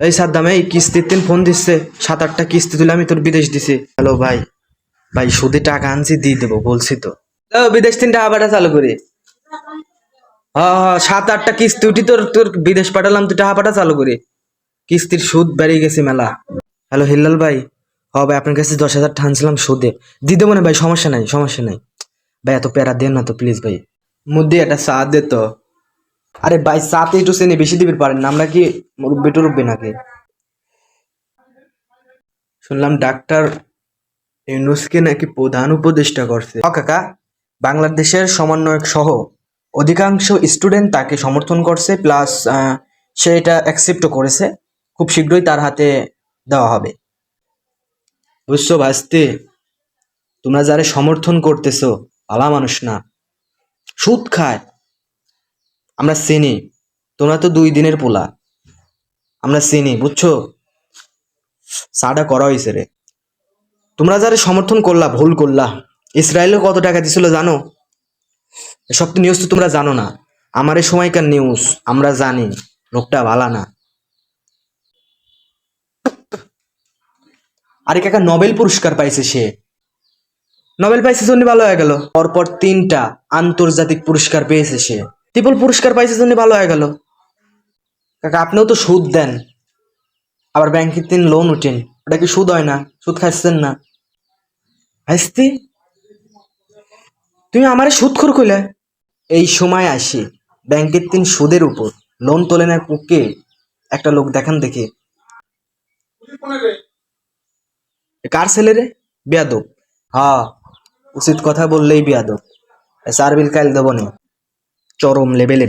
এই সাদ্দাম, এই কিস্তির দিন ফোন দিচ্ছে, 7-8টা কিস্তি তুলে আমি তোর বিদেশ দিছি। হ্যালো ভাই, ভাই সুদে টাকা আনছি, দিয়ে দেবো বলছি তো। বিদেশ 3 টাকা চালু করি। হ্যাঁ হ্যাঁ, 7-8টা কিস্তি উঠি তোর তোর বিদেশ পাঠালাম, তুই টাকা চালু করি। কিস্তির সুদ বেড়ে গেছে মেলা। হ্যালো হিল্লাল ভাই, হ ভাই আপনার কাছে 10,000 ঠানছিলাম সুদে, দিয়ে দেবো না ভাই, সমস্যা নাই সমস্যা নাই। ভাই এত প্যারা দেন না তো প্লিজ ভাই। মুদ্দি একটা চা দে তো। আরে ভাই চাতে একটু চেনি বেশি দিবি পারেন না, আমরা কি মুরব্বি টুরব্বি নাকি? শুনলাম ডাক্তার ইউনূসকে নাকি প্রধান উপদেষ্টা করছে। কাকা, বাংলাদেশের সমন্বয়ক সহ অধিকাংশ স্টুডেন্ট তাকে সমর্থন করছে, প্লাস সে এটা অ্যাকসেপ্টও করেছে। খুব শীঘ্রই তার হাতে দেওয়া হবে। বুঝছো ভাস্তি, তোমরা যারা সমর্থন করতেছো ভালো মানুষ না, সুদ খায়। আমরা চিনি, তোমরা তো 2 দিনের পোলা, আমরা চিনি বুঝছো। সাডা করা হয়েছে রে। তোমরা যারা সমর্থন করলা ভুল করলা। ইসরায়েলে কত টাকা দিছিল জানো? এসব তো নিউজ তো তোমরা জানো না। আমার এই সময়কার নিউজ আমরা জানি, লোকটা ভালা না। আরে কাকা, নোবেল পুরস্কার পাইছে সে। নোবেল পাইছে জন্য ভালো হয়ে গেল। পরপর 3টা আন্তর্জাতিক পুরস্কার পেয়েছে সে। ট্রিপল পুরস্কার পাইছে জন্য ভালো হয়ে গেল। কাকা আপনিও তো সুদ দেন, আবার ব্যাংকের 3 লোন উঠেন, ওটা কি সুদ হয় না? সুদ খাচ্ছেন না ভাইস্তি? তুমি আমারে সুদখোর কইলে। এই সময় আসি ব্যাংকের 3 সুদের উপর লোন তোলে না কে? একটা লোক দেখান দেখি। কার ছেলে রে? বেয়াদব। হ্যাঁ, উচিত কথা বললেই বেয়াদব। 4 বিল কাইল দেবো নি, চরম লেভেলের।